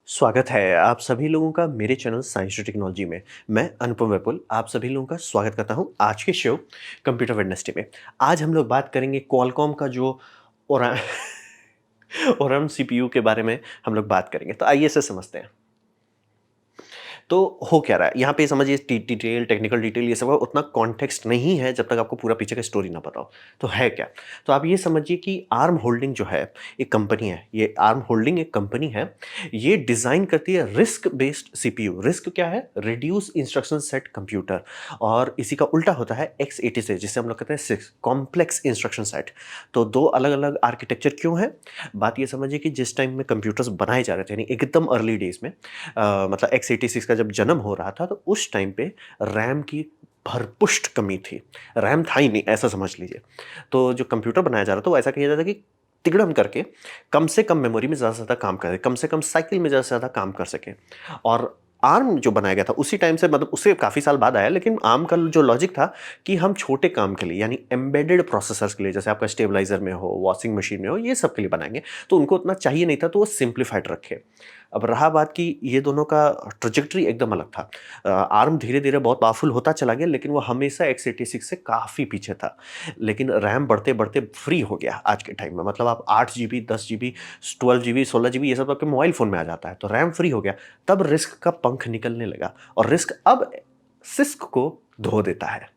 स्वागत है आप सभी लोगों का मेरे चैनल साइंस टेक्नोलॉजी में। मैं अनुपम विपुल आप सभी लोगों का स्वागत करता हूं आज के शो कंप्यूटर वेडनेसडे में। आज हम लोग बात करेंगे क्वालकॉम का जो ओरा ओरम सीपीयू के बारे में हम लोग बात करेंगे। तो आइए इसे समझते हैं। तो हो क्या रहा है यहाँ पे, समझिए डिटेल टेक्निकल डिटेल ये सब उतना कॉन्टेक्स्ट नहीं है जब तक आपको पूरा पीछे का स्टोरी ना पता हो। तो है क्या, तो आप ये समझिए कि आर्म होल्डिंग जो है एक कंपनी है। ये आर्म होल्डिंग एक कंपनी है। ये डिज़ाइन करती है रिस्क बेस्ड सीपीयू। रिस्क क्या है? Reduce instruction set computer. और इसी का उल्टा होता है x86 जिसे हम लोग कहते हैं 6 कॉम्प्लेक्स इंस्ट्रक्शन सेट। तो दो अलग अलग आर्किटेक्चर क्यों है? बात ये समझिए कि जिस टाइम में कंप्यूटर्स बनाए जा रहे थे यानी एकदम अर्ली डेज में, मतलब x86 का जब जन्म हो रहा था तो उस टाइम पे रैम की भरपुष्ट कमी थी। रैम था ही नहीं ऐसा समझ लीजिए। तो जो कंप्यूटर बनाया जा रहा था वो ऐसा किया जाता कि तिगड़म करके कम से कम मेमोरी में ज़्यादा से ज़्यादा काम करे, कम से कम साइकिल में ज़्यादा से ज़्यादा काम कर सके। और आर्म जो बनाया गया था उसी टाइम से, मतलब उससे काफ़ी साल बाद आया, लेकिन आर्म का जो लॉजिक था कि हम छोटे काम के लिए यानी एम्बेडेड प्रोसेसर्स के लिए, जैसे आपका स्टेबलाइजर में हो, वॉशिंग मशीन में हो, ये सब के लिए बनाएंगे। तो उनको उतना चाहिए नहीं था तो वो सिंप्लीफाइड रखे। अब रहा बात कि ये दोनों का ट्रजेक्टरी एकदम अलग था। आर्म धीरे धीरे बहुत पावरफुल होता चला गया लेकिन वो हमेशा x86 से काफ़ी पीछे था। लेकिन रैम बढ़ते बढ़ते फ्री हो गया आज के टाइम में, मतलब आप 8 GB 10 GB 12 GB 16 GB ये सब आपके मोबाइल फ़ोन में आ जाता है। तो रैम फ्री हो गया, तब रिस्क का पंख निकलने लगा और रिस्क अब सिस्क को धो देता है।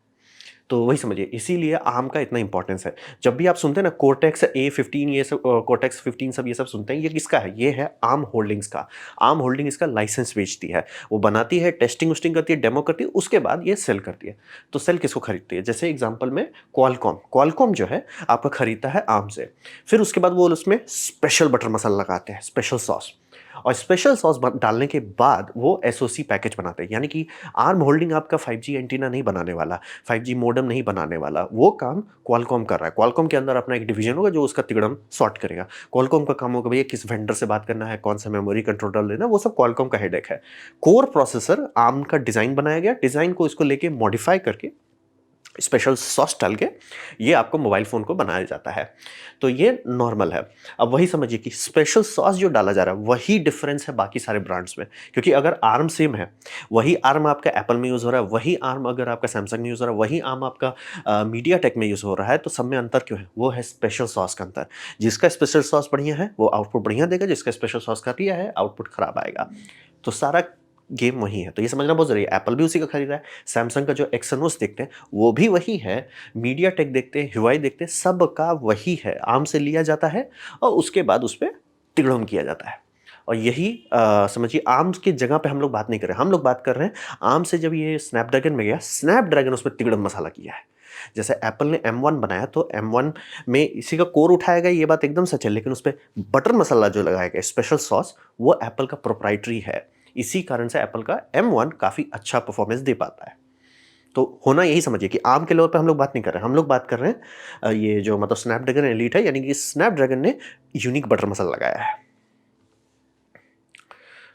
तो वही समझिए इसीलिए आर्म का इतना इंपॉर्टेंस है। जब भी आप सुनते हैं ना कोर्टेक्स A15 ये सब, कोर्टेक्स 15 सब ये सब सुनते हैं, ये किसका है? ये है आर्म होल्डिंग्स का। आर्म होल्डिंग इसका लाइसेंस बेचती है, वो बनाती है, टेस्टिंग उस्टिंग करती है, डेमो करती है, उसके बाद ये सेल करती है। तो सेल किसको खरीदती है? जैसे एग्जांपल में क्वालकॉम, क्वालकॉम जो है आपका खरीदता है आर्म से। फिर उसके बाद वो उसमें स्पेशल बटर मसाला लगाते हैं, स्पेशल सॉस। और स्पेशल सॉस डालने के बाद वो एसओसी पैकेज बनाते हैं। यानी कि आर्म होल्डिंग आपका 5G एंटीना नहीं बनाने वाला, 5G मॉडेम नहीं बनाने वाला, वो काम क्वालकॉम कर रहा है। क्वालकॉम के अंदर अपना एक डिवीजन होगा जो उसका तिगड़म सॉर्ट करेगा। क्वालकॉम का काम होगा भैया किस वेंडर से बात करना है, कौन सा मेमोरी कंट्रोलर लेना, वो सब क्वालकॉम का हेडेक है। कोर प्रोसेसर आर्म का डिजाइन बनाया गया, डिजाइन को इसको लेके मॉडिफाई करके स्पेशल सॉस डाल के ये आपको मोबाइल फ़ोन को बनाया जाता है। तो ये नॉर्मल है। अब वही समझिए कि स्पेशल सॉस जो डाला जा रहा है वही डिफरेंस है बाकी सारे ब्रांड्स में। क्योंकि अगर आर्म सेम है, वही आर्म आपका एप्पल में यूज़ हो रहा है, वही आर्म अगर आपका सैमसंग में यूज़ हो रहा है, वही आर्म आपका मीडियाटेक में यूज़ हो रहा है, तो सब में अंतर क्यों है? वो है स्पेशल सॉस का अंतर। जिसका स्पेशल सॉस बढ़िया है वो आउटपुट बढ़िया देगा, जिसका स्पेशल सॉस घटिया है आउटपुट खराब आएगा। तो सारा गेम वही है। तो ये समझना बहुत ज़रूरी है। एप्पल भी उसी का खरीद रहा है, सैमसंग का जो एक्सयनोस देखते हैं वो भी वही है, मीडियाटेक देखते हैं, ह्यूआई देखते हैं, सबका वही है। आर्म से लिया जाता है और उसके बाद उस पे तिगड़म किया जाता है। और यही समझिए आर्म की जगह पे हम लोग बात नहीं कर रहे हैं, हम लोग बात कर रहे हैं आर्म से जब ये स्नैपड्रैगन में गया, स्नैपड्रैगन उसमें तिगड़म मसाला किया है। जैसे एप्पल ने M1 बनाया तो M1 में इसी का कोर उठाया गया, ये बात एकदम सच है, लेकिन उस पे बटर मसाला जो लगाया गया स्पेशल सॉस वो एप्पल का प्रोप्राइटरी है। इसी कारण से एप्पल का M1 काफ़ी अच्छा परफॉर्मेंस दे पाता है। तो होना यही समझिए कि आर्म के लेवल पे हम लोग बात नहीं कर रहे हैं, हम लोग बात कर रहे हैं ये जो मतलब स्नैपड्रैगन एलीट है, यानी कि स्नैपड्रैगन ने यूनिक बटर मसाला लगाया है।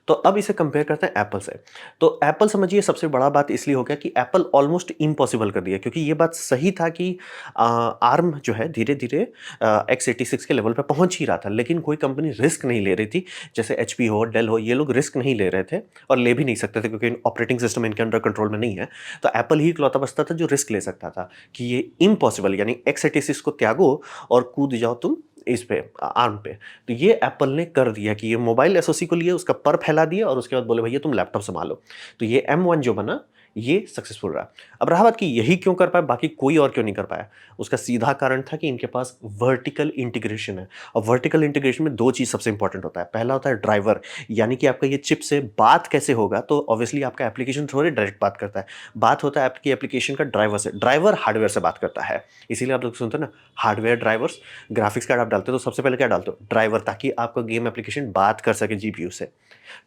तो अब इसे कंपेयर करते हैं एप्पल से। तो एप्पल समझिए सबसे बड़ा बात इसलिए हो गया कि एप्पल ऑलमोस्ट इम्पॉसिबल कर दिया, क्योंकि ये बात सही था कि आर्म जो है धीरे धीरे x86 के लेवल पे पहुंच ही रहा था, लेकिन कोई कंपनी रिस्क नहीं ले रही थी। जैसे HP हो, डेल हो, ये लोग रिस्क नहीं ले रहे थे और ले भी नहीं सकते थे क्योंकि ऑपरेटिंग सिस्टम इनके अंडर कंट्रोल में नहीं है। तो एप्पल ही इकलौता बचता था जो रिस्क ले सकता था कि ये इम्पॉसिबल यानी x86 को त्यागो और कूद जाओ तुम इस पे, आर्म पे। तो ये एप्पल ने कर दिया कि ये मोबाइल एसओसी को लिए उसका पर फैला दिया और उसके बाद बोले भैया तुम लैपटॉप संभालो। तो ये M1 जो बना ये सक्सेसफुल रहा। अब रहा बात कि यही क्यों कर पाया, बाकी कोई और क्यों नहीं कर पाया। उसका सीधा कारण था कि इनके पास वर्टिकल इंटीग्रेशन है। और वर्टिकल इंटीग्रेशन में दो चीज़ सबसे इंपॉर्टेंट होता है। पहला होता है ड्राइवर, यानी कि आपका ये चिप से बात कैसे होगा, तो ऑब्वियसली आपका एप्लीकेशन थोड़ी डायरेक्ट बात करता है, बात होता है आपकी एप्लीकेशन का ड्राइवर से। ड्राइवर हार्डवेयर से बात करता है, इसीलिए आप लोग सुनते हैं ना हार्डवेयर ड्राइवर्स। ग्राफिक्स कार्ड आप डालते हो तो सबसे पहले क्या डालते हो? ड्राइवर, ताकि आपका गेम एप्लीकेशन बात कर सके जीपीयू से।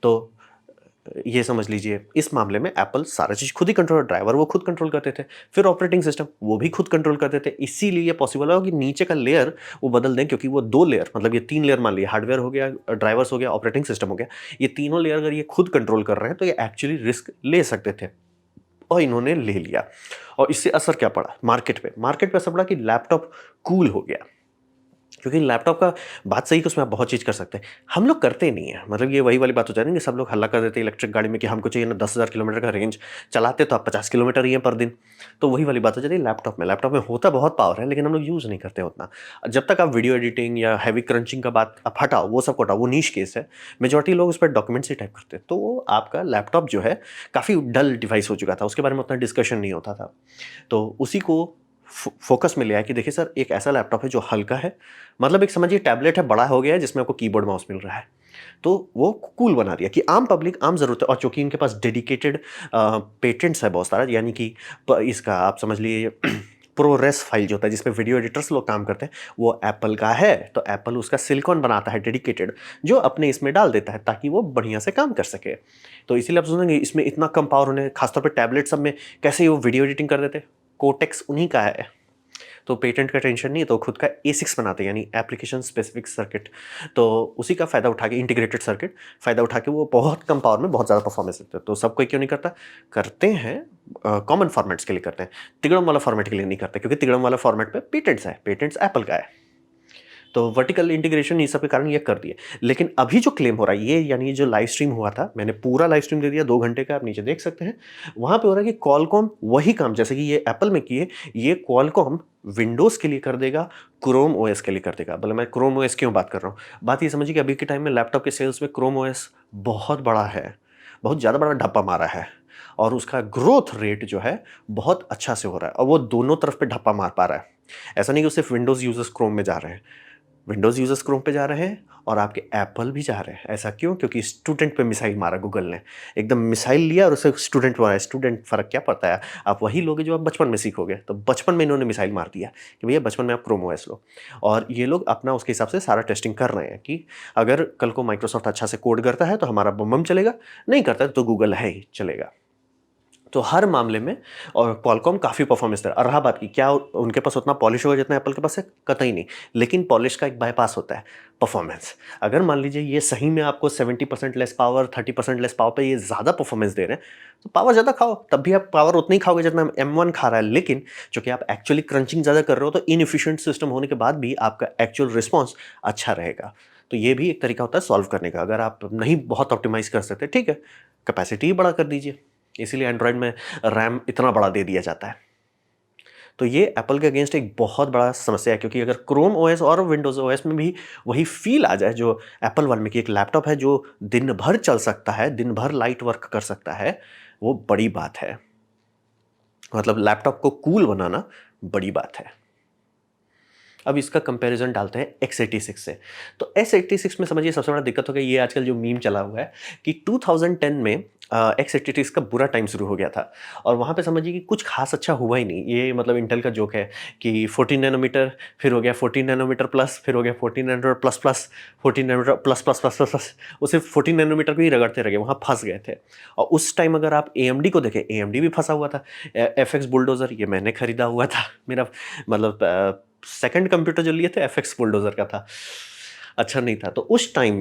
तो ये समझ लीजिए इस मामले में एप्पल सारा चीज़ खुद ही कंट्रोल, ड्राइवर वो खुद कंट्रोल करते थे, फिर ऑपरेटिंग सिस्टम वो भी खुद कंट्रोल करते थे। इसीलिए ये पॉसिबल है कि नीचे का लेयर वो बदल दें, क्योंकि वो 2 लेयर, मतलब ये 3 लेयर मान लिया, हार्डवेयर हो गया, ड्राइवर्स हो गया, ऑपरेटिंग सिस्टम हो गया, ये तीनों लेयर अगर ये खुद कंट्रोल कर रहे हैं तो ये एक्चुअली रिस्क ले सकते थे और इन्होंने ले लिया। और इससे असर क्या पड़ा मार्केट पे? मार्केट पे असर पड़ा कि लैपटॉप कूल हो गया। क्योंकि लैपटॉप का बात सही कि उसमें आप बहुत चीज़ कर सकते हैं। हम लोग करते नहीं हैं। मतलब ये वही वाली बात हो जाती है ना कि सब लोग हल्ला कर देते हैं इलेक्ट्रिक गाड़ी में कि हमको चाहिए ना 10,000 किलोमीटर का रेंज, चलाते तो आप 50 किलोमीटर ही हैं पर दिन। तो वही वाली बात हो जाती है लैपटॉप में। लैपटॉप में होता बहुत पावर है लेकिन हम लोग यूज़ नहीं करते उतना। जब तक आप वीडियो एडिटिंग या हेवी क्रंचिंग का बात आप हटाओ, वो सब को हटाओ, वो नीश केस है। मेजॉरिटी लोग उस पर डॉक्यूमेंट्स ही टाइप करते हैं। तो वो आपका लैपटॉप जो है काफ़ी डल डिवाइस हो चुका था, उसके बारे में उतना डिस्कशन नहीं होता था। तो उसी को फोकस में लिया है कि देखिए सर, एक ऐसा लैपटॉप है जो हल्का है, मतलब एक समझिए टैबलेट है, बड़ा हो गया है, जिसमें आपको कीबोर्ड माउस मिल रहा है। तो वो कूल बना दिया कि आम पब्लिक, आम ज़रूरत है। और चूंकि इनके पास डेडिकेटेड पेटेंट्स है बहुत सारा, यानी कि इसका आप समझ लीजिए प्रोरेस फाइल जो होता है जिसमें वीडियो एडिटर्स लोग काम करते हैं, वो एप्पल का है। तो एप्पल उसका सिलिकॉन बनाता है डेडिकेटेड, जो अपने इसमें डाल देता है ताकि वो बढ़िया से काम कर सके। तो इसीलिए आप सुनेंगे इसमें इतना कम पावर होने, खासतौर पर टैबलेट सब में कैसे वो वीडियो एडिटिंग कर देते। कोटेक्स उन्हीं का है। तो पेटेंट का टेंशन नहीं है, तो खुद का एसिक्स बनाते हैं, यानी एप्लीकेशन स्पेसिफिक सर्किट। तो उसी का फ़ायदा उठा के, इंटीग्रेटेड सर्किट फ़ायदा उठा के वो बहुत कम पावर में बहुत ज़्यादा परफॉर्मेंस देते हैं। तो सब कोई क्यों नहीं करता? करते हैं कॉमन फॉर्मेट्स के लिए करते हैं, तिगड़म वाला फॉर्मेट के लिए नहीं करते, क्योंकि तिगड़म वाला फॉर्मेट पे पेटेंट्स है, पेटेंट्स एप्पल का है। तो वर्टिकल इंटीग्रेशन ये सब के कारण ये कर दिए। लेकिन अभी जो क्लेम हो रहा है ये, यानी जो लाइव स्ट्रीम हुआ था, मैंने पूरा लाइव स्ट्रीम दे दिया 2 घंटे का, आप नीचे देख सकते हैं। वहाँ पे हो रहा है कि क्वालकॉम वही काम जैसे कि ये एप्पल में किए, ये क्वालकॉम विंडोज़ के लिए कर देगा, क्रोम ओएस के लिए कर देगा। मतलब मैं क्रोम ओएस क्यों बात कर रहा हूँ? बात ये समझिए कि अभी के टाइम में लैपटॉप के सेल्स में क्रोम ओएस बहुत बड़ा है, बहुत ज़्यादा बड़ा ढप्पा मारा है। और उसका ग्रोथ रेट जो है बहुत अच्छा से हो रहा है, और वो दोनों तरफ पे ढप्पा मार पा रहा है। ऐसा नहीं कि वो सिर्फ विंडोज़ यूज़र्स क्रोम में जा रहे हैं, विंडोज़ यूज़र्स क्रोम पे जा रहे हैं, और आपके एप्पल भी जा रहे हैं। ऐसा क्यों? क्योंकि स्टूडेंट पे मिसाइल मारा गूगल ने। एकदम मिसाइल लिया और उसे स्टूडेंट बनाया। स्टूडेंट फ़र्क क्या पड़ता है? आप वही लोगे जो आप बचपन में सीखोगे। तो बचपन में इन्होंने मिसाइल मार दिया कि भैया बचपन में आप क्रोम ओएस लो। और ये लोग अपना उसके हिसाब से सारा टेस्टिंग कर रहे हैं कि अगर कल को माइक्रोसॉफ्ट अच्छा से कोड करता है तो हमारा बम बम चलेगा, नहीं करता है तो गूगल है ही चलेगा। तो हर मामले में और क्वालकॉम काफ़ी परफॉर्मेंस दे रहा है। और रहा बात की क्या उनके पास उतना पॉलिश होगा जितना एप्पल के पास है? कतई नहीं। लेकिन पॉलिश का एक बायपास होता है, परफॉर्मेंस। अगर मान लीजिए ये सही में आपको 70% लेस पावर, 30% लेस पावर पे ये ज़्यादा परफॉर्मेंस दे रहे हैं, तो पावर ज़्यादा खाओ, तब भी आप पावर उतना ही खाओगे जितना M1 खा रहा है। लेकिन चूंकि आप एक्चुअली क्रंचिंग ज़्यादा कर रहे हो, तो इनएफिशिएंट सिस्टम होने के बाद भी आपका एक्चुअल रिस्पॉन्स अच्छा रहेगा। तो ये भी एक तरीका होता है सॉल्व करने का। अगर आप नहीं बहुत ऑप्टिमाइज़ कर सकते, ठीक है, कैपेसिटी ही बड़ा कर दीजिए। इसीलिए एंड्रॉयड में रैम इतना बड़ा दे दिया जाता है। तो ये एप्पल के अगेंस्ट एक बहुत बड़ा समस्या है, क्योंकि अगर क्रोम ओएस और विंडोज़ ओएस में भी वही फील आ जाए जो एप्पल वन में, कि एक लैपटॉप है जो दिन भर चल सकता है, दिन भर लाइट वर्क कर सकता है, वो बड़ी बात है। मतलब लैपटॉप को कूल बनाना बड़ी बात है। अब इसका कंपैरिजन डालते हैं x86 से। तो x86 में समझिए सबसे बड़ा दिक्कत हो गई, ये आजकल जो मीम चला हुआ है कि 2010 में x86 का बुरा टाइम शुरू हो गया था। और वहाँ पे समझिए कि कुछ खास अच्छा हुआ ही नहीं। ये मतलब इंटेल का जोक है कि 14 नैनोमीटर, फिर हो गया 14 नैनोमीटर प्लस, फिर हो गया 14 nanometre plus plus, 14 nanometre plus plus plus plus plus. वो सिर्फ 14 नैनोमीटर को ही रगड़ते रह गए, वहाँ फंस गए थे। और उस टाइम अगर आप AMD को देखें, AMD भी फंसा हुआ था। FX बुलडोज़र ये मैंने खरीदा हुआ था, मेरा मतलब सेकंड कंप्यूटर जो लिए थे FX बुलडोज़र का था, अच्छा नहीं था। तो उस टाइम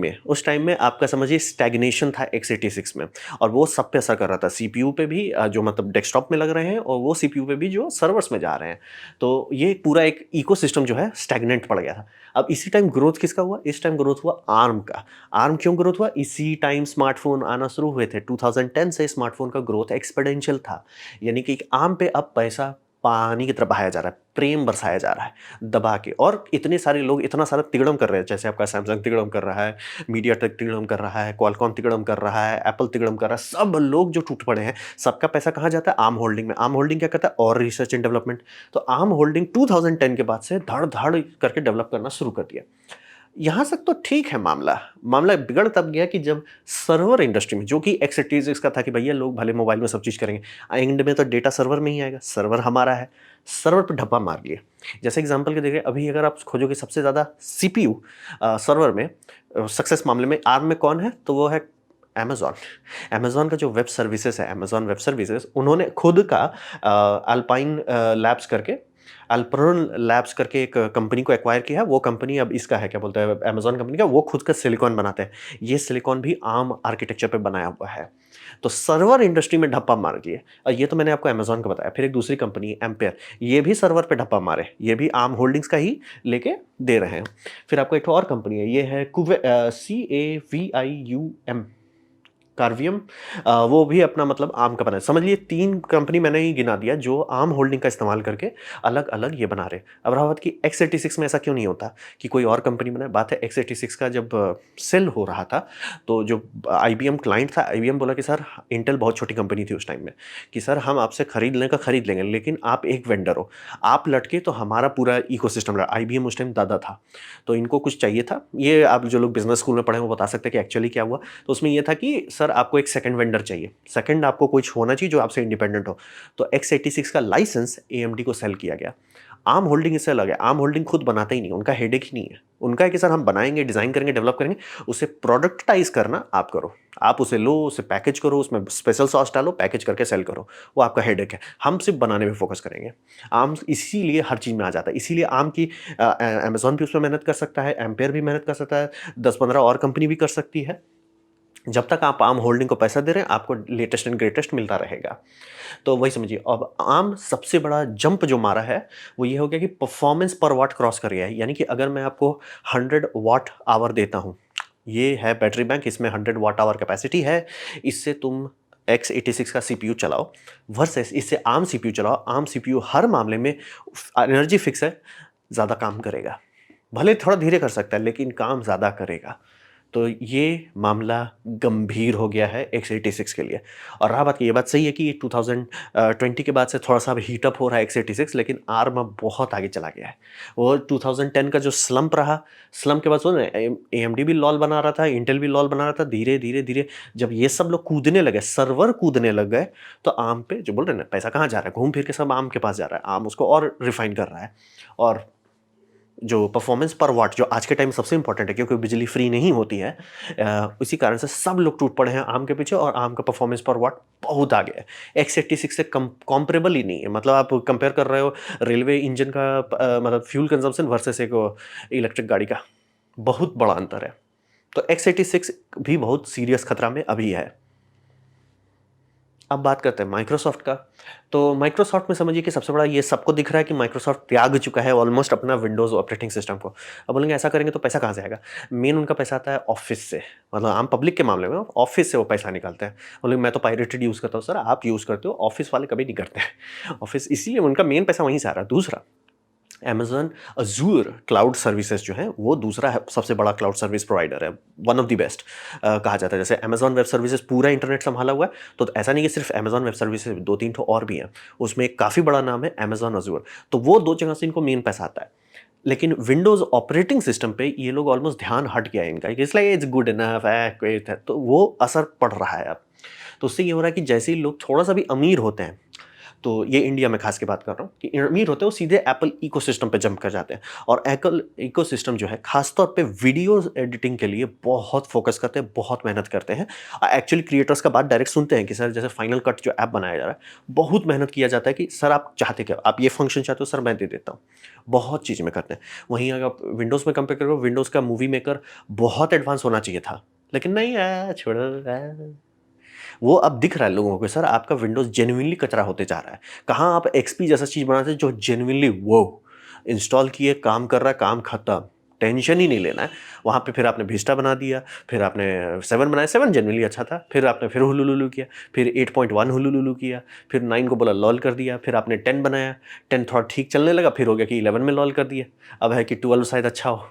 में आपका समझिए स्टैग्नेशन था x86 में, और वो सब पे असर कर रहा था। CPU पे भी जो मतलब डेस्कटॉप में लग रहे हैं, और वो CPU पे भी जो सर्वर्स में जा रहे हैं। तो ये पूरा एक इकोसिस्टम जो है स्टैग्नेंट पड़ गया था। अब इसी टाइम ग्रोथ किसका हुआ? इस टाइम ग्रोथ हुआ आर्म का। आर्म क्यों ग्रोथ हुआ? इसी टाइम स्मार्टफोन आना शुरू हुए थे। 2010 से स्मार्टफोन का ग्रोथ एक्सपोनेंशियल था, यानी कि आर्म पे अब पैसा पानी की तरह बहाया जा रहा है, प्रेम बरसाया जा रहा है दबा के। और इतने सारे लोग इतना सारा तिगड़म कर रहे हैं, जैसे आपका सैमसंग तिगड़म कर रहा है, मीडियाटेक तिगड़म कर रहा है, क्वालकॉम तिगड़म कर रहा है, एप्पल तिगड़म कर रहा है। सब लोग जो टूट पड़े हैं, सबका पैसा कहाँ जाता है? आर्म होल्डिंग में। आर्म होल्डिंग क्या करता है? और रिसर्च एंड डेवलपमेंट। तो आर्म होल्डिंग 2010 के बाद से धड़ धड़ करके डेवलप करना शुरू कर दिया। यहाँ तक तो ठीक है। मामला मामला बिगड़ तब गया कि जब सर्वर इंडस्ट्री में, जो कि x86 का था कि भैया लोग भले मोबाइल में सब चीज़ करेंगे, एंड में तो डेटा सर्वर में ही आएगा, सर्वर हमारा है, सर्वर पे ढप्पा मार लिए। जैसे एग्जांपल के देखिए, अभी अगर आप खोजोगे सबसे ज़्यादा CPU सर्वर में सक्सेस मामले में आर्म में कौन है, तो वो है अमेज़ॉन। अमेज़ॉन का जो वेब सर्विसेज है, अमेज़ॉन वेब सर्विसेज, उन्होंने खुद का अल्पाइन लैब्स करके अल्परन लैब्स करके एक कंपनी को एक्वायर किया है, वो कंपनी अब इसका है क्या बोलते हैं अमेज़न कंपनी का, वो खुद का सिलिकॉन बनाते हैं। ये सिलिकॉन भी आर्म आर्किटेक्चर पे बनाया हुआ है। तो सर्वर इंडस्ट्री में ढप्पा मार दिए और ये तो मैंने आपको अमेज़न का बताया। फिर एक दूसरी कंपनी है एम्पेयर, ये भी सर्वर पे ढप्पा मारे, ये भी आर्म होल्डिंग्स का ही लेके दे रहे हैं। फिर आपको एक और कंपनी है, ये है CAVIUM कार्वियम, वो भी अपना मतलब आर्म का बना है। समझ लिए 3 कंपनी मैंने ही गिना दिया जो आर्म होल्डिंग का इस्तेमाल करके अलग-अलग ये बना रहे हैं। अब रहा बात कि x86 में ऐसा क्यों नहीं होता कि कोई और कंपनी बनाए? बात है x86 का जब सेल हो रहा था, तो जो आईबीएम क्लाइंट था, आईबीएम बोला कि सर इंटेल बहुत छोटी कंपनी थी उस टाइम में, कि सर हम आपसे खरीद लें का खरीद लेंगे, लेकिन आप एक वेंडर हो। आप लटके तो हमारा पूरा इकोसिस्टम लड़ा। आईबीएम उस टाइम दादा था, तो इनको कुछ चाहिए था। ये आप जो लोग बिज़नेस स्कूल में पढ़े हैं वो बता सकते हैं कि एक्चुअली क्या हुआ। तो उसमें ये था कि सर आपको एक सेकंड वेंडर चाहिए, सेकंड आपको कुछ होना चाहिए जो आपसे इंडिपेंडेंट हो। तो x86 का लाइसेंस एएमडी को सेल किया गया। आर्म होल्डिंग इससे अलग है, आर्म होल्डिंग खुद बनाता ही नहीं, उनका हेडेक ही नहीं है। उनका है कि सर हम बनाएंगे, डिज़ाइन करेंगे, डेवलप करेंगे, उसे प्रोडक्टाइज करना आप करो। आप उसे लो, उसे पैकेज करो, उसमें स्पेशल सॉस डालो, पैकेज करके सेल करो, वो आपका हेडेक है। हम सिर्फ बनाने में फोकस करेंगे। आर्म इसीलिए हर चीज़ में आ जाता है, इसीलिए आर्म की अमेजॉन भी उसमें मेहनत कर सकता है, एम्पेयर भी मेहनत कर सकता है, 10-15 और कंपनी भी कर सकती है। जब तक आप आर्म होल्डिंग को पैसा दे रहे हैं, आपको लेटेस्ट एंड ग्रेटेस्ट मिलता रहेगा। तो वही समझिए। अब आर्म सबसे बड़ा जंप जो मारा है, वो ये हो गया कि परफॉर्मेंस पर वाट क्रॉस कर गया है। यानी कि अगर मैं आपको 100 वाट आवर देता हूँ, ये है बैटरी बैंक, इसमें 100 वाट आवर कैपेसिटी है, इससे तुम x86 का सीपीयू चलाओ वर्सेस इससे आर्म सीपीयू चलाओ। आर्म सीपीयू हर मामले में एनर्जी फिक्स है, ज़्यादा काम करेगा। भले थोड़ा धीरे कर सकता है, लेकिन काम ज़्यादा करेगा। तो ये मामला गंभीर हो गया है x86 के लिए। और रहा बात की, ये बात सही है कि 2020 के बाद से थोड़ा-सा अब हीट अप हो रहा है x86, लेकिन आर्म अब बहुत आगे चला गया है। वो 2010 का जो स्लंप रहा, स्लंप के बाद सुन एएमडी भी लॉल बना रहा था, इंटेल भी लॉल बना रहा था। धीरे-धीरे जब ये सब लोग कूदने लगे, सर्वर कूदने लग गए, तो आर्म पे जो बोल रहे हैं ना, पैसा कहाँ जा रहा है? घूम फिर के सब आर्म के पास जा रहा है। आर्म उसको और रिफाइन कर रहा है। और जो परफॉर्मेंस पर वाट जो आज के टाइम सबसे इंपॉर्टेंट है, क्योंकि बिजली फ्री नहीं होती है, इसी कारण से सब लोग टूट पड़े हैं आर्म के पीछे, और आर्म का परफॉर्मेंस पर वाट बहुत आगे है। x86 से कॉम्परेबल ही नहीं है। मतलब आप कंपेयर कर रहे हो रेलवे इंजन का मतलब फ्यूल कंजम्पशन वर्सेस एक इलेक्ट्रिक गाड़ी का, बहुत बड़ा अंतर है। तो x86 भी बहुत सीरियस खतरा में अभी है। अब बात करते हैं माइक्रोसॉफ्ट का। तो माइक्रोसॉफ्ट में समझिए कि सबसे बड़ा ये सबको दिख रहा है कि माइक्रोसॉफ्ट त्याग चुका है ऑलमोस्ट अपना विंडोज़ ऑपरेटिंग सिस्टम को। अब बोलेंगे ऐसा करेंगे तो पैसा कहाँ से आएगा? मेन उनका पैसा आता है ऑफ़िस से, मतलब आम पब्लिक के मामले में ऑफ़िस से वो पैसा निकालते हैं। बोलेंगे मैं तो पायरेटेड यूज़ करता हूँ। सर आप यूज़ करते हो, ऑफ़िस वाले कभी नहीं करते हैं। ऑफ़िस इसीलिए उनका मेन पैसा वहीं से आ रहा है। दूसरा, अमेज़न अज़ूर क्लाउड सर्विसेज़ जो हैं, वो दूसरा है सबसे बड़ा क्लाउड सर्विस प्रोवाइडर है, वन ऑफ द बेस्ट कहा जाता है। जैसे अमेज़न वेब सर्विसेज़ पूरा इंटरनेट सँभाला हुआ है, तो ऐसा नहीं कि सिर्फ अमेज़न वेब सर्विसेज़, 2-3 ठो और भी हैं। उसमें एक काफ़ी बड़ा नाम है अमेज़न अज़ूर। तो वो 2 जगह से इनको मेन पैसा आता है। लेकिन विंडोज़ ऑपरेटिंग सिस्टम पे ये लोग ऑलमोस्ट ध्यान हट गया है इनका, इसलिए इट्स गुड इनफ है, कोई तो वो असर पड़ रहा है अब। तो उससे ये हो रहा है कि जैसे ही लोग थोड़ा-सा भी अमीर होते हैं, तो ये इंडिया में खास के बात कर रहा हूँ कि अमीर होते हैं, वो सीधे एप्पल इकोसिस्टम पे जंप कर जाते हैं। और एप्पल इकोसिस्टम जो है खासतौर पे वीडियो एडिटिंग के लिए बहुत फोकस करते हैं, बहुत मेहनत करते हैं। एक्चुअली क्रिएटर्स का बात डायरेक्ट सुनते हैं कि सर जैसे फाइनल कट जो ऐप बनाया जा रहा है, बहुत मेहनत किया जाता है कि सर आप चाहते क्या, आप ये फंक्शन चाहते हो सर मैं दे देता हूँ। बहुत चीज़ में करते हैं। वहीं अगर आप विंडोज़ में कंपेयर करो, विंडोज़ का मूवी मेकर बहुत एडवांस होना चाहिए था, लेकिन नहीं है, छोड़ो। वो अब दिख रहा है लोगों को, सर आपका विंडोज़ जेन्युइनली कचरा होते जा रहा है। कहाँ आप एक्सपी जैसा चीज़ बनाते हैं जो जेन्युइनली वो इंस्टॉल किए, काम कर रहा है, काम खत्म, टेंशन ही नहीं लेना है। वहाँ पे फिर आपने विस्टा बना दिया, फिर आपने 7 बनाया, 7 जेन्युइनली अच्छा था, फिर आपने फिर हुलुलुलु किया, फिर 8.1 हुलुलुलु किया, फिर 9 को बोला लॉल कर दिया, फिर आपने 10 बनाया, 10 थोड़ा ठीक चलने लगा, फिर हो गया कि 11 में लॉल कर दिया, अब है कि 12 शायद अच्छा हो।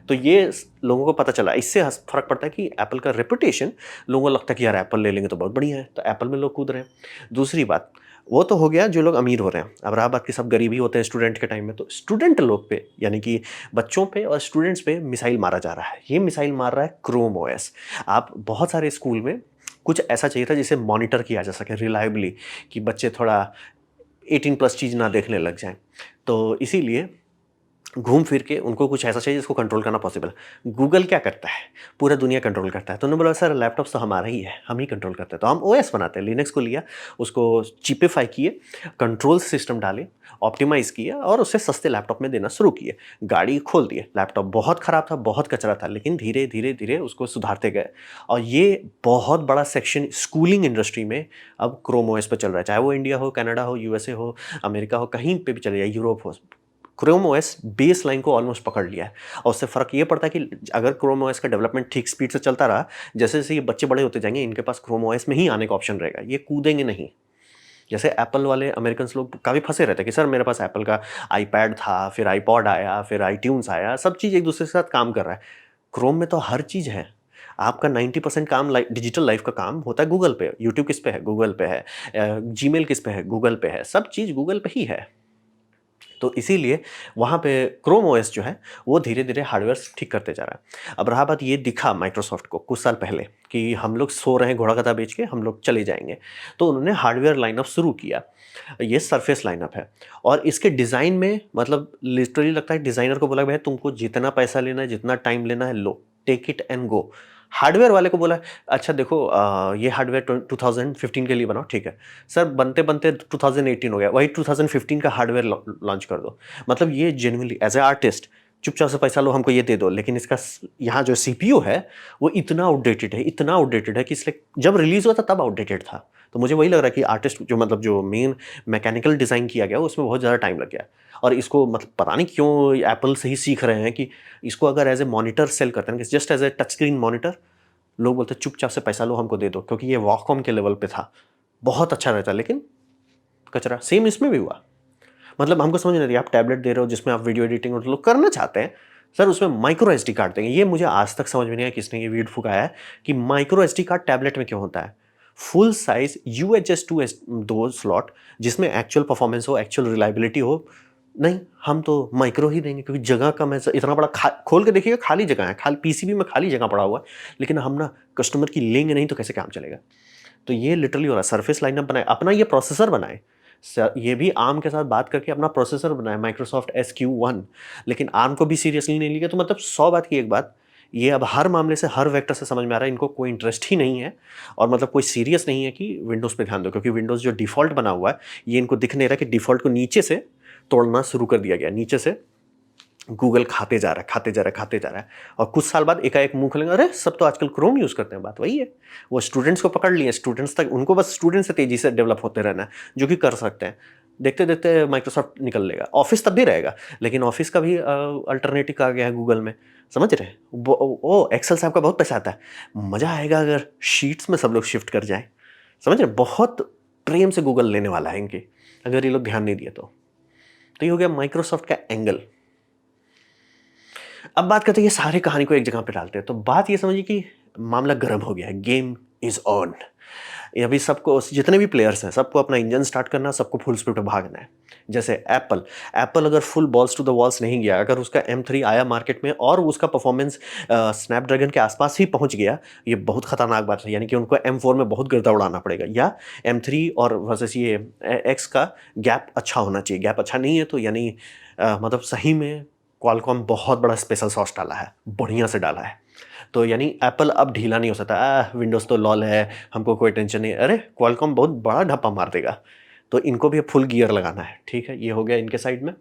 तो ये लोगों को पता चला, इससे फ़र्क पड़ता है कि एप्पल का रेपुटेशन, लोगों को लगता है कि यार एप्पल ले लेंगे तो बहुत बढ़िया है, तो एप्पल में लोग कूद रहे हैं। दूसरी बात, वो तो हो गया जो लोग अमीर हो रहे हैं। अब रहा बात कि सब गरीब ही होते हैं स्टूडेंट के टाइम में, तो स्टूडेंट लोग पे, यानी कि बच्चों पे और स्टूडेंट्स पे मिसाइल मारा जा रहा है। ये मिसाइल मार रहा है क्रोम ओएस। आप बहुत सारे स्कूल में कुछ ऐसा चाहिए था जिसे मॉनिटर किया जा सके रिलायबली, कि बच्चे थोड़ा 18 प्लस चीज़ ना देखने लग जाएँ। तो इसीलिए घूम फिर के उनको कुछ ऐसा चाहिए जिसको कंट्रोल करना पॉसिबल है। गूगल क्या करता है? पूरा दुनिया कंट्रोल करता है। तो उन्होंने बोला सर लैपटॉप्स तो हमारा ही है, हम ही कंट्रोल करते हैं। तो हम ओएस बनाते हैं, लिनक्स को लिया, उसको चिपिफाई किए, कंट्रोल सिस्टम डाले, ऑप्टिमाइज़ किया और उसे सस्ते लैपटॉप में देना शुरू किए। गाड़ी खोल दिए, लैपटॉप बहुत ख़राब था, बहुत कचरा था, लेकिन धीरे, धीरे, धीरे उसको सुधारते गए और ये बहुत बड़ा सेक्शन स्कूलिंग इंडस्ट्री में अब क्रोम ओएस पे चल रहा है। चाहे वो इंडिया हो, कनाडा हो, यूएसए हो, अमेरिका हो, कहीं पे भी चले जाए, यूरोप हो, क्रोम ओएस बेस लाइन को ऑलमोस्ट पकड़ लिया है। और उससे फ़र्क ये पड़ता है कि अगर क्रोम ओएस का डेवलपमेंट ठीक स्पीड से चलता रहा, जैसे जैसे ये बच्चे बड़े होते जाएंगे, इनके पास क्रोम ओएस में ही आने का ऑप्शन रहेगा, ये कूदेंगे नहीं। जैसे एप्पल वाले अमेरिकन लोग काफ़ी फंसे रहते हैं कि सर मेरे पास एप्पल का आईपैड था, फिर आईपॉड आया, फिर आईट्यून्स आया, सब चीज़ एक दूसरे के साथ काम कर रहा है। क्रोम में तो हर चीज़ है। आपका 90% काम डिजिटल लाइफ का काम होता है गूगल पे। यूट्यूब किस पे है? गूगल पे है। जीमेल किस पे है? गूगल पे है। सब चीज़ गूगल पे ही है। तो इसीलिए वहाँ पे क्रोम ओएस जो है वो धीरे धीरे हार्डवेयर ठीक करते जा रहा है। अब रहा बात, ये दिखा माइक्रोसॉफ्ट को कुछ साल पहले कि हम लोग सो रहे हैं घोड़ा गधा बेच के, हम लोग चले जाएंगे। तो उन्होंने हार्डवेयर लाइनअप शुरू किया। ये सरफेस लाइनअप है और इसके डिज़ाइन में मतलब लिटरली लगता है डिज़ाइनर को बोला भाई तुमको जितना पैसा लेना है, जितना टाइम लेना है, लो, take it and go. Hardware वाले को बोला अच्छा देखो ये हार्डवेयर 2015 के लिए बनाओ, ठीक है सर, बनते बनते 2018 हो गया, वही 2015 का हार्डवेयर लॉन्च कर दो। मतलब ये जेन्युइनली एज ए आर्टिस्ट चुपचाप से पैसा लो, हमको ये दे दो, लेकिन इसका यहाँ जो सीपीयू है वो इतना आउटडेटेड है, इतना आउटडेटेड है कि इसलिए जब रिलीज हुआ था तब आउटडेटेड था। तो मुझे वही लग रहा है कि आर्टिस्ट जो मतलब जो मेन मैकेनिकल डिज़ाइन किया गया उसमें बहुत ज़्यादा टाइम लग गया। और इसको मतलब पता नहीं क्यों एप्पल से ही सीख रहे हैं कि इसको अगर एज ए मॉनिटर सेल करते हैं, just as a touch screen monitor, लोग बोलते चुपचाप से पैसा लो, हमको दे दो, क्योंकि ये वॉककॉम के लेवल पे था, बहुत अच्छा रहता, लेकिन कचरा। सेम इसमें भी हुआ। मतलब हमको समझ नहीं रही, आप टैबलेट दे रहे हो जिसमें आप वीडियो एडिटिंग और लोग करना चाहते हैं, सर उसमें माइक्रो एसडी कार्ड देंगे। ये मुझे आज तक समझ में नहीं आया किसने ये वीड फुकाया है कि माइक्रो एसडी कार्ड टैबलेट में क्यों होता है। फुल साइज यूएचएस 2 स्लॉट जिसमें एक्चुअल परफॉर्मेंस हो, एक्चुअल रिलायबिलिटी हो, नहीं, हम तो माइक्रो ही देंगे क्योंकि जगह कम है। इतना बड़ा खोल के देखिएगा, खाली जगह है, खाली पीसीबी में खाली जगह पड़ा हुआ है, लेकिन हम ना कस्टमर की लेंगे नहीं तो कैसे काम चलेगा। तो ये लिटरली हो रहा है। सरफेस लाइनअप बनाए, अपना ये प्रोसेसर बनाए, ये भी आर्म के साथ बात करके अपना प्रोसेसर बनाए, माइक्रोसॉफ्ट SQ1, लेकिन आर्म को भी सीरियसली नहीं लिया। तो मतलब 100 बात की एक बात, ये अब हर मामले से, हर वेक्टर से समझ में आ रहा है इनको कोई इंटरेस्ट ही नहीं है और मतलब कोई सीरियस नहीं है कि विंडोज़ पे ध्यान दो, क्योंकि विंडोज़ जो डिफ़ॉल्ट बना हुआ है ये इनको दिख नहीं रहा कि डिफ़ॉल्ट को नीचे से तोड़ना शुरू कर दिया गया। नीचे से गूगल खाते जा रहा है, खाते जा रहा है, खाते जा रहा है, और कुछ साल बाद एकाएक मुंह खोलेंगे, अरे सब तो आजकल क्रोम यूज़ करते हैं। बात वही है, वो स्टूडेंट्स को पकड़ लिए, स्टूडेंट्स तक उनको बस स्टूडेंट्स से तेज़ी से डेवलप होते रहना है, जो कि कर सकते हैं। देखते देखते माइक्रोसॉफ्ट निकल लेगा, ऑफिस तब भी रहेगा, लेकिन ऑफिस का भी अल्टरनेटिव आ गया है गूगल में, समझ रहे हैं। वो एक्सेल साहब का बहुत पैसा आता है, मज़ा आएगा अगर शीट्स में सब लोग शिफ्ट कर जाए, समझ रहे। बहुत प्रेम से गूगल लेने वाला है इनके, अगर ये लोग ध्यान नहीं दिए तो ये हो गया माइक्रोसॉफ्ट का एंगल। अब बात करते हैं, ये सारे कहानी को एक जगह पे डालते हैं, तो बात ये समझिए कि मामला गर्म हो गया है, गेम इज ऑन। अभी सबको, जितने भी प्लेयर्स हैं, सबको अपना इंजन स्टार्ट करना, सबको फुल स्पीड पे भागना है। जैसे एप्पल अगर full balls to the walls नहीं गया, अगर उसका M3 आया मार्केट में और उसका परफॉर्मेंस स्नैपड्रैगन के आसपास ही पहुंच गया, ये बहुत खतरनाक बात है। यानी कि उनको M4 में बहुत गिरदा उड़ाना पड़ेगा, या M3 और वर्सेस ये X का गैप अच्छा होना चाहिए। गैप अच्छा नहीं है तो यानी मतलब सही में क्वालकॉम बहुत बड़ा स्पेशल सॉस डाला है, बढ़िया से डाला है। तो यानी एप्पल अब ढीला नहीं हो सकता, विंडोज़ तो लॉल है, हमको कोई टेंशन नहीं, अरे क्वालकॉम बहुत बड़ा ढप्पा मार देगा। तो इनको भी फुल गियर लगाना है, ठीक है, ये हो गया इनके साइड में।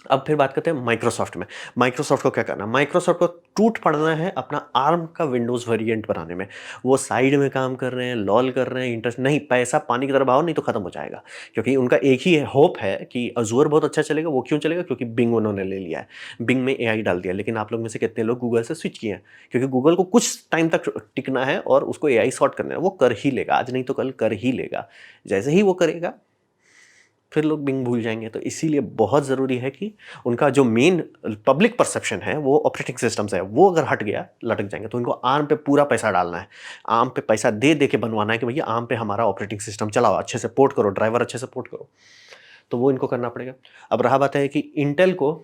अब फिर बात करते हैं माइक्रोसॉफ्ट में। माइक्रोसॉफ्ट को क्या करना है? माइक्रोसॉफ्ट को टूट पड़ना है अपना आर्म का विंडोज़ वेरिएंट बनाने में। वो साइड में काम कर रहे हैं, लॉल कर रहे हैं, इंटरेस्ट नहीं, पैसा पानी की तरह बहाओ, नहीं तो खत्म हो जाएगा। क्योंकि उनका एक ही होप है कि अज़ूर बहुत अच्छा चलेगा। वो क्यों चलेगा? क्योंकि बिंग उन्होंने ले लिया है, बिंग में AI डाल दिया। लेकिन आप लोग में से कितने लोग गूगल से स्विच किए हैं? क्योंकि गूगल को कुछ टाइम तक टिकना है और उसको AI सॉर्ट करना है। वो कर ही लेगा, आज नहीं तो कल कर ही लेगा। जैसे ही वो करेगा फिर लोग बिंग भूल जाएंगे। तो इसीलिए बहुत ज़रूरी है कि उनका जो मेन पब्लिक परसेप्शन है वो ऑपरेटिंग सिस्टम से है, वो अगर हट गया लटक जाएंगे। तो इनको आर्म पे पूरा पैसा डालना है, आर्म पे पैसा दे दे के बनवाना है कि भैया आर्म पे हमारा ऑपरेटिंग सिस्टम चलाओ, अच्छे से पोर्ट करो, ड्राइवर अच्छे से पोर्ट करो। तो वो इनको करना पड़ेगा। अब रहा बात है कि इंटेल को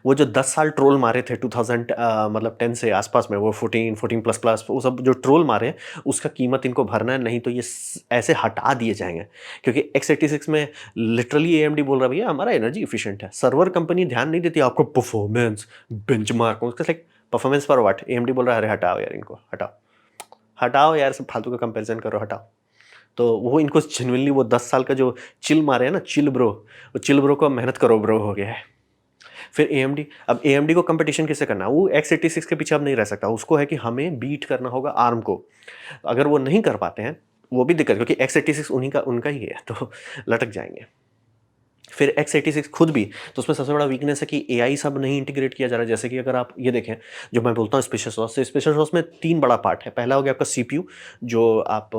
वो जो 10 साल ट्रोल मारे थे 2000 मतलब 10 से आसपास में, वो 14 14 प्लस प्लस वो सब जो ट्रोल मारे हैं, उसका कीमत इनको भरना है, नहीं तो ये ऐसे हटा दिए जाएंगे। क्योंकि x86 में लिटरली AMD बोल रहा है भैया हमारा एनर्जी इफिशिएंट है। सर्वर कंपनी ध्यान नहीं देती आपको परफॉर्मेंस बेंचमार्क, उसका लाइक परफॉर्मेंस पर व्हाट, AMD बोल रहा है अरे हटाओ यार इनको, हटाओ हटाओ यार, सब फालतू का कंपैरिजन करो, हटाओ। तो वो इनको जेन्युइनली वो 10 साल का जो चिल मारे हैं ना, चिल ब्रो, वो चिल ब्रो को मेहनत करो ब्रो हो गया है। फिर AMD, अब AMD को कंपटीशन किससे करना है? वो x86 के पीछे अब नहीं रह सकता, उसको है कि हमें बीट करना होगा आर्म को। अगर वो नहीं कर पाते हैं, वो भी दिक्कत, क्योंकि x86 उन्हीं का उनका ही है, तो लटक जाएंगे। फिर x86 खुद भी, तो उसमें सबसे बड़ा वीकनेस है कि AI सब नहीं इंटीग्रेट किया जा रहा है। जैसे कि अगर आप ये देखें, जो मैं बोलता हूँ स्पेशल सॉस से, स्पेशल सॉस में 3 बड़ा पार्ट है। पहला हो गया आपका CPU, जो आप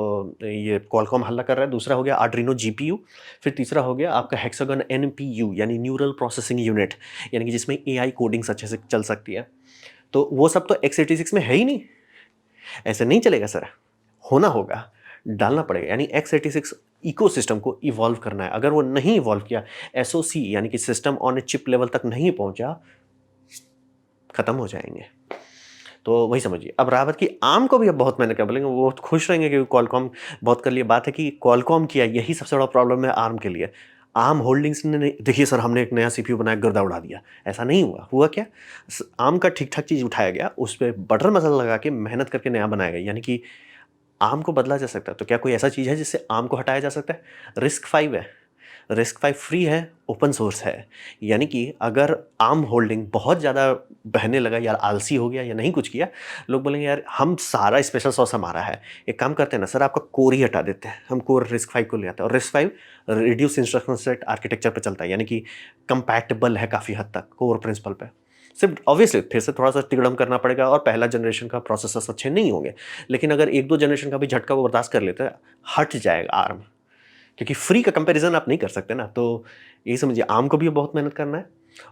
ये क्वालकॉम हल्ला कर रहा है। दूसरा हो गया आर्डिनो GPU। फिर तीसरा हो गया आपका हेक्सागन NPU, यानी न्यूरल प्रोसेसिंग यूनिट, यानी कि जिसमें AI कोडिंग्स अच्छे से चल सकती है। तो वो सब तो x86 में है ही नहीं, ऐसे नहीं चलेगा सर, होना होगा, डालना पड़ेगा। यानी x86 इकोसिस्टम को इवॉल्व करना है। अगर वो नहीं इवॉल्व किया, SoC यानी कि system on a chip level तक नहीं पहुंचा, खत्म हो जाएंगे। तो वही समझिए। अब रहा बात कि आर्म को भी अब बहुत मेहनत कर, बोलेंगे वो खुश रहेंगे क्योंकि क्वालकॉम बहुत कर लिया। बात है कि क्वालकॉम किया, यही सबसे बड़ा प्रॉब्लम है आर्म के लिए। आर्म होल्डिंग्स ने देखिए सर हमने एक नया CPU बनाया, गर्दा उड़ा दिया, ऐसा नहीं हुआ। हुआ क्या, आर्म का ठीक ठाक चीज़ उठाया गया, उस पर बटर मसाला लगा के मेहनत करके नया बनाया गया। यानी कि आर्म को बदला जा सकता है। तो क्या कोई ऐसा चीज़ है जिससे आर्म को हटाया जा सकता है? RISC-V है, RISC-V फ्री है, ओपन सोर्स है। यानी कि अगर आर्म होल्डिंग बहुत ज़्यादा बहने लगा या आलसी हो गया या नहीं कुछ किया, लोग बोलेंगे यार हम सारा स्पेशल सॉस हमारा है, एक काम करते हैं ना सर, आपका कोर ही हटा देते हैं, हम कोर RISC-V को ले आते हैं। और RISC-V reduce instruction set architecture पे चलता है, यानी कि कंपैटिबल है काफ़ी हद तक कोर प्रिंसिपल पे। सिर्फ ऑब्वियसली फिर से थोड़ा सा तिगड़म करना पड़ेगा और पहला जनरेशन का प्रोसेसर्स अच्छे नहीं होंगे, लेकिन अगर 1-2 जनरेशन का भी झटका वो बर्दाश्त कर लेते हैं, हट जाएगा आर्म। क्योंकि फ्री का कंपैरिजन आप नहीं कर सकते ना, तो यही समझिए आर्म को भी बहुत मेहनत करना है।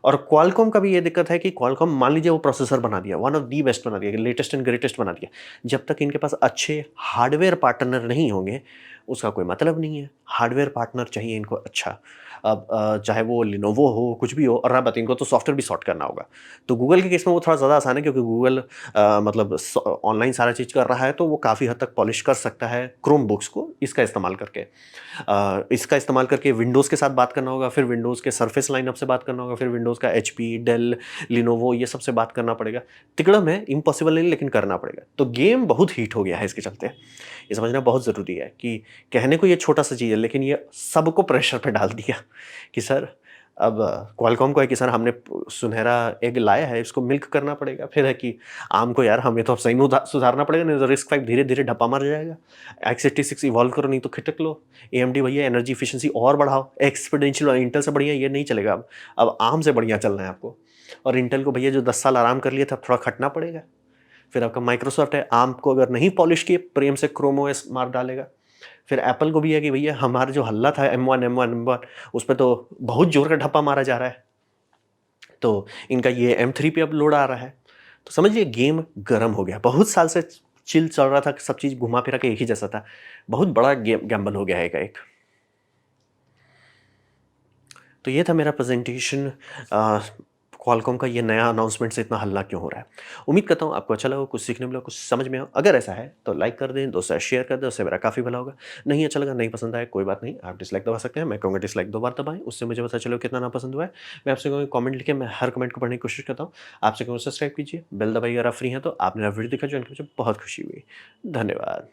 और क्वालकॉम का भी ये दिक्कत है कि क्वालकॉम मान लीजिए वो प्रोसेसर बना दिया, वन ऑफ दी बेस्ट बना दिया, लेटेस्ट एंड ग्रेटेस्ट बना दिया, जब तक इनके पास अच्छे हार्डवेयर पार्टनर नहीं होंगे, उसका कोई मतलब नहीं है। हार्डवेयर पार्टनर चाहिए इनको अच्छा। अब चाहे वो लिनोवो हो, कुछ भी हो, और रहा बात इनको तो सॉफ्टवेयर भी सॉर्ट करना होगा। तो गूगल के केस में वो थोड़ा ज़्यादा आसान है, क्योंकि गूगल मतलब ऑनलाइन सारा चीज़ कर रहा है, तो वो काफ़ी हद तक पॉलिश कर सकता है क्रोम बुक्स को इसका इस्तेमाल करके। इसका इस्तेमाल करके विंडोज़ के साथ बात करना होगा, फिर विंडोज़ के सरफेस लाइनअप से बात करना होगा, फिर विंडोज़ का HP, डेल, लिनोवो ये सब से बात करना पड़ेगा। तिकड़म है, इम्पॉसिबल नहीं, लेकिन करना पड़ेगा। तो गेम बहुत हीट हो गया है इसके चलते। ये समझना बहुत ज़रूरी है कि कहने को ये छोटा-सा चीज़ है, लेकिन ये सबको प्रेशर पे डाल दिया कि सर अब क्वालकॉम को है कि सर हमने सुनहरा एग लाया है, इसको मिल्क करना पड़ेगा। फिर है कि आर्म को यार हमें तो अब सही में सुधारना पड़ेगा, नहीं तो RISC-V धीरे-धीरे ढप्पा मार जाएगा। x86 इवॉल्व करो, नहीं तो खिटक लो। AMD भैया एनर्जी एफिशिएंसी और बढ़ाओ, एक्सपोनेंशियल इंटेल से बढ़िया ये नहीं चलेगा अब आर्म से बढ़िया चलना है आपको। और इंटेल को भैया जो 10 साल आराम कर लिया था, अब थोड़ा खटना पड़ेगा। फिर आपका माइक्रोसॉफ्ट है, आर्म को अगर नहीं पॉलिश किए, प्रेम से क्रोम OS मार डालेगा। फिर एप्पल को भी है कि भैया हमारा जो हल्ला था M1 उस पे तो बहुत जोर का ढप्पा मारा जा रहा है। तो इनका ये M3 पे अब लोड आ रहा है। तो समझिए गेम गर्म हो गया। बहुत साल से चिल चल रहा था, सब चीज़ घुमा फिरा के एक ही जैसा था। बहुत बड़ा गैम्बल हो गया है एक। तो ये था मेरा प्रेजेंटेशन। क्वालकॉम का ये नया अनाउंसमेंट से इतना हल्ला क्यों हो रहा है। उम्मीद करता हूँ आपको अच्छा लगा, कुछ सीखने मिला, कुछ समझ में हो। अगर ऐसा है तो लाइक कर दें, दोस्तों से शेयर कर दें, उससे मेरा काफ़ी भला होगा। नहीं अच्छा लगा, नहीं पसंद आया, कोई बात नहीं, आप डिसलाइक दबा सकते हैं। मैं कहूँगा डिसलाइक 2 बार दबाएं, उससे मुझे पता चले कितना नापसंद हुआ है। मैं आपसे कहूँगा कमेंट लिखें, मैं हर कमेंट को पढ़ने की कोशिश करता हूँ। आपसे कहूँगा सब्सक्राइब कीजिए, बेल दबाइए अगर आप फ्री हैं तो। आपने वीडियो देखा, ज्वाइन मुझे बहुत खुशी हुई। धन्यवाद।